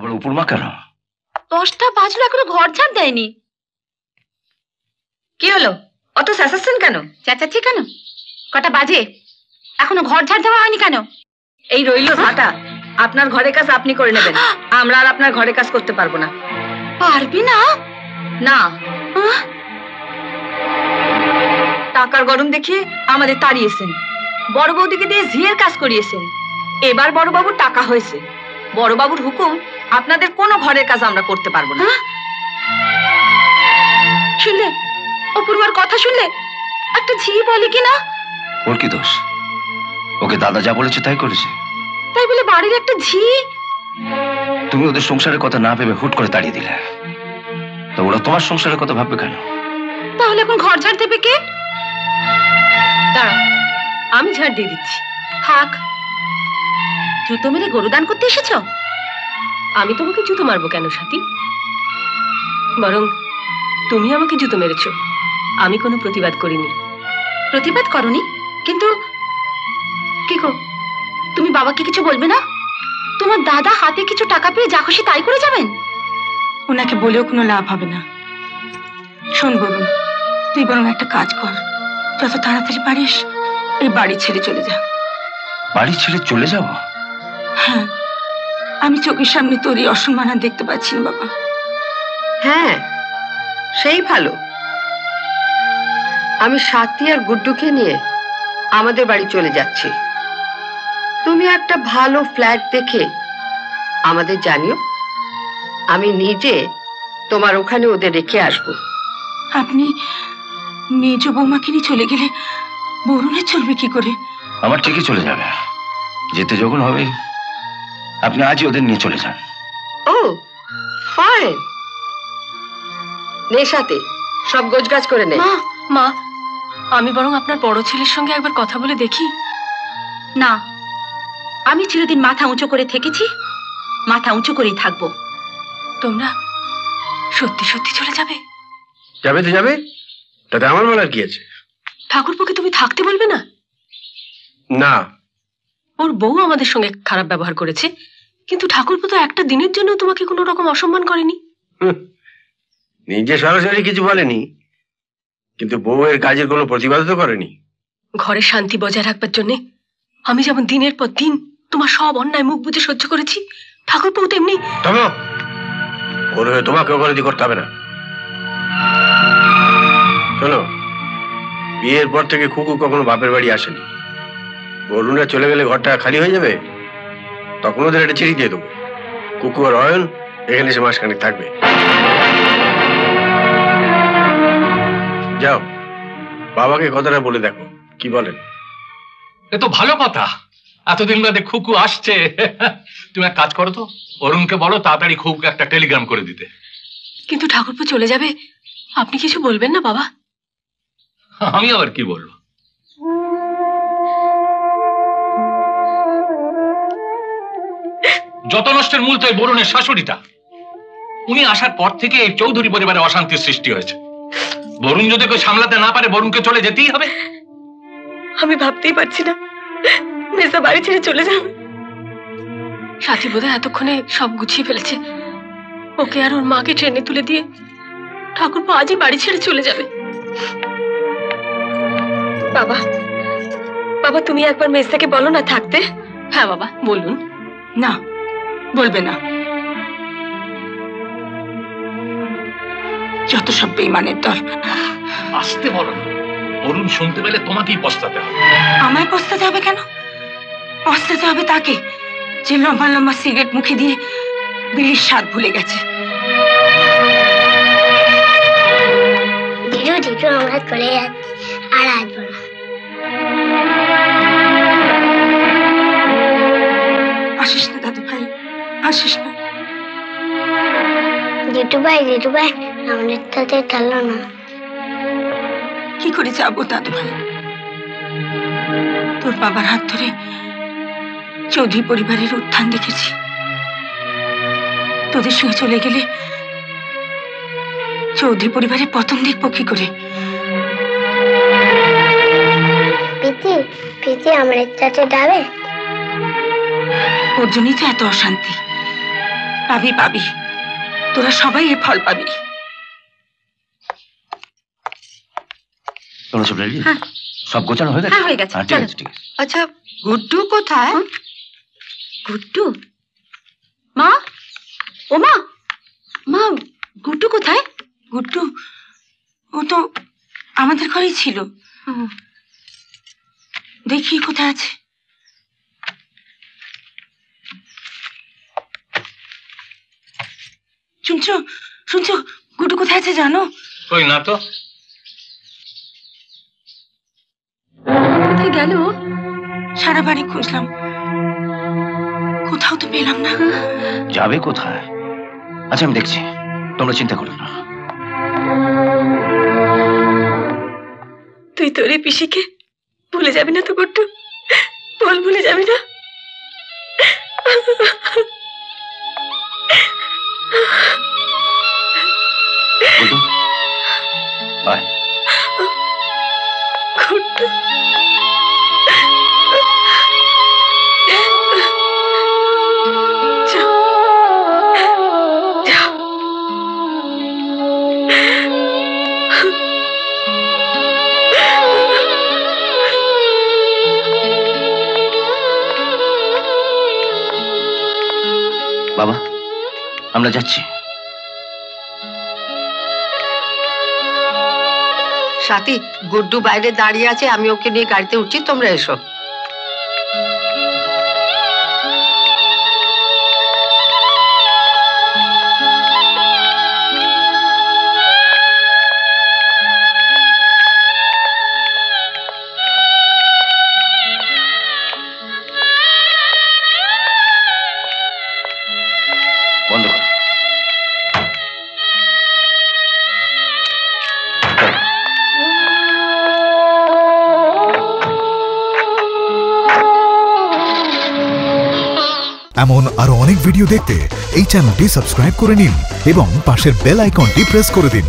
আবার উপর মা কেন? 10টা বাজলো এখনো ঘর ঝাড় দেয়নি। কি হলো, অত চেঁচাচ্ছেন কেন? চেঁচাচ্ছি কেন? কটা বাজে, এখনো ঘর ঝাড় দেওয়া হয়নি কেন? এই রইলো ঝাঁটা, আপনার ঘরের কাজ আপনি করে নেবেন, আমরা আর আপনার ঘরের কাজ করতে পারবো না। পারবি না? না, টাকার গরম দেখিয়ে আমাদের তাড়িয়েছেন, বড় বৌদিকে দিয়ে ঝিয়ের কাজ করিয়েছেন। এবার বড়বাবুর টাকা হয়েছে, বড়বাবুর হুকুম আপনাদের কোনো ঘরের কাজ আমরা করতে পারবো না। শুনলে অপূর্বার কথা, শুনলে একটা ঝি বলে কিনা। ওর কি দোষ? ওকে দাদা যা বলেছে তাই করেছে। তাই বলে বাড়ির একটা ঝি? তুমি ওদের সংসারের কথা না ভেবে হুট করে তাড়িয়ে দিলে, তো ওরা তোমার সংসারের কথা ভাববে কেন? তাহলে এখন ঘর ঝাড় দেবে কে? দাঁড়া, আমি ঝাড় দিয়ে দিচ্ছি। থাক, জুতো মেরে গরু দান করতে এসেছো? আমি তোমাকে জুতো মারবো কেন সাথী? বরং তুমি আমাকে জুতো মেরেছো, আমি কোনো প্রতিবাদ করিনি। প্রতিবাদ করনি? কিন্তু কি গো, তুমি বাবাকে কিছু বলবে না? তোমার দাদা হাতে কিছু টাকা পেয়ে যা খুশি তাই করে যাবেন। ওনাকে বলেও কোনো লাভ হবে না। শোন বরুণ, তুই বরং একটা কাজ কর, যত তাড়াতাড়ি পারিস এই বাড়ি ছেড়ে চলে যা। বাড়ি ছেড়ে চলে যাব? হ্যাঁ, আমি চোখের সামনে তোর এই অসম্মান দেখতে পাচ্ছি না বাবা। হ্যাঁ, সেই ভালো। আমি সাথী আর গুড্ডুকে নিয়ে আমাদের বাড়ি চলে যাচ্ছি। তুমি একটা ভালো ফ্ল্যাট দেখে আমাদের জানিও, আমি নিজে তোমার ওখানে ওদের রেখে আসবো। আপনি মেজ বৌমাকে নিয়ে চলে গেলে বরুণের চলবে কি করে? আমার ঠিকই চলে যাবে, যেতে যখন হবে আপনি আজই ওদের নিয়ে চলে যান। ও ফাইন, নে সাথে সব গোছগাছ করে নে। মা, মা, আমি বরং আপনার বড় ছেলের সঙ্গে একবার কথা বলে দেখি। না, আমি চিরদিন মাথা উঁচু করে থেকেছি, মাথা উঁচু করেই থাকবো। তোমরা সত্যি সত্যি চলে যাবে? যাবে তো যাবে, তাতে আমার বলার কি আছে? ঠাকুরপোকে তুমি থাকতে বলবে না? না, ওর বউ আমাদের সঙ্গে খারাপ ব্যবহার করেছে, কিন্তু ঠাকুরপো তো একটা দিনের জন্য তোমাকে কোনো রকম অসম্মান করেনি। নিজে সরাসরি কিছু বলেনি, কিন্তু বউয়ের কাজের কোনো প্রতিবাদ তো করেনি। ঘরে শান্তি বজায় রাখবার জন্য আমি যেমন দিনের পর দিন তোমার সব অন্যায় মুখ বুঝে সহ্য করেছি, ঠাকুরপো তেমনি। তবে ওর হয়ে তোমাকে অবনতি করতে হবে না। শোনো, বিয়ের পর থেকে খুকু কখনো বাপের বাড়ি আসেনি। বরুণরা চলে গেলে ঘরটা খালি হয়ে যাবে, তখন ওদের একটা চিঠি দিয়ে দেবো। কুকু আর অয়ন এখানে এসে মাসখানেক থাকবে। যাও, বাবাকে কথাটা বলে দেখো কি বলেন। এ তো ভালো কথা, এতদিন বাদে খুকু আসছে। তুমি এক কাজ করো তো, অরুণকে বলো তাড়াতাড়ি খুকুকে একটা টেলিগ্রাম করে দিতে। কিন্তু ঠাকুরপো চলে যাবে, আপনি কিছু বলবেন না বাবা? আমি আবার কি বলবো? যত নষ্টের মূল তো এই বরুণের শাশুড়িটা। উনি আসার পর থেকে এই চৌধুরী পরিবারে অশান্তির সৃষ্টি হয়েছে। বরুণ যদি কেউ সামলাতে না পারে, বরুণকে চলে যেতেই হবে। আমি ভাবতেই পারছি না মেজা বাড়ি ছেড়ে চলে যাবে। সাথী বোধহয় এতক্ষণে সব গুছিয়ে ফেলেছে, ওকে আর ওর মাকে ট্রেনে তুলে দিয়ে ঠাকুরপো আজই বাড়ি ছেড়ে চলে যাবে। বাবা, বাবা তুমি একবার মেজদাকে বলো না থাকতে। হ্যাঁ বাবা বলুন। না, বলবে না। যত সব বেঈমানের দল। আসতে বলো না, অরুণ শুনতে পেলে তোমাকেই পস্তাতে হবে। আমায় পস্তাতে হবে কেন? পস্তাতে হবে তাকে, যে লম্বা লম্বা সিগারেট মুখে দিয়ে বিড়ির স্বাদ ভুলে গেছে। জিজু জিজু আমরা চলে যাচ্ছি, আর আসবো না। আসিস না দাদু ভাই, আসিস না। জিটু ভাই আমাদের সাথে খেলো না। কি করে যাবো দাদু ভাই? তোর বাবার হাত ধরে চৌধুরী পরিবারের উত্থান দেখেছি, তোদের সঙ্গে চলে গেলে চৌধুরী পরিবারের পতন দেখবো কি করে? প্রীতি প্রীতি আমাদের সাথে যাবে? ওর জন্যই তো এত অশান্তি। পাবি পাবি, তোরা সবাই এর ফল পাবি। তোমরা সব রেডি? হ্যাঁ। সব গোছানো হয়ে গেছে? হ্যাঁ, হয়ে গেছে। ঠিক চলো। আছে ঠিক আছে। আচ্ছা, গুড্ডু কোথায়? গুড্ডু? মা, ও মা, মা গুড্ডু কোথায়? গুড্ডু ও তো আমাদের ঘরেই ছিল, দেখি কোথায় আছে। শুনছো শুনছো, গুড্ডু কোথায় আছে জানো? কই না তো। কোথায় গেল? সারা বাড়ি খুঁজলাম, কোথাও তো পেলাম না। যাবে কোথায়? আচ্ছা আমি দেখছি, তোমরা চিন্তা করো না। তুই তোর এই পিসিকে ভুলে যাবি না তো গুড্ডু? বল ভুলে যাবি না? গুড্ডু, আয়। গুড্ডু যাও, যাও। বাবা, আমরা যাচ্ছি। সাথী, গুড্ডু বাইরে দাঁড়িয়ে আছে, আমি ওকে নিয়ে গাড়িতে উঠছি, তোমরা এসো। বন্ধ কর। এমন আরো অনেক ভিডিও দেখতে এই চ্যানেলটি সাবস্ক্রাইব করে নিন এবং পাশের বেল আইকনটি প্রেস করে দিন।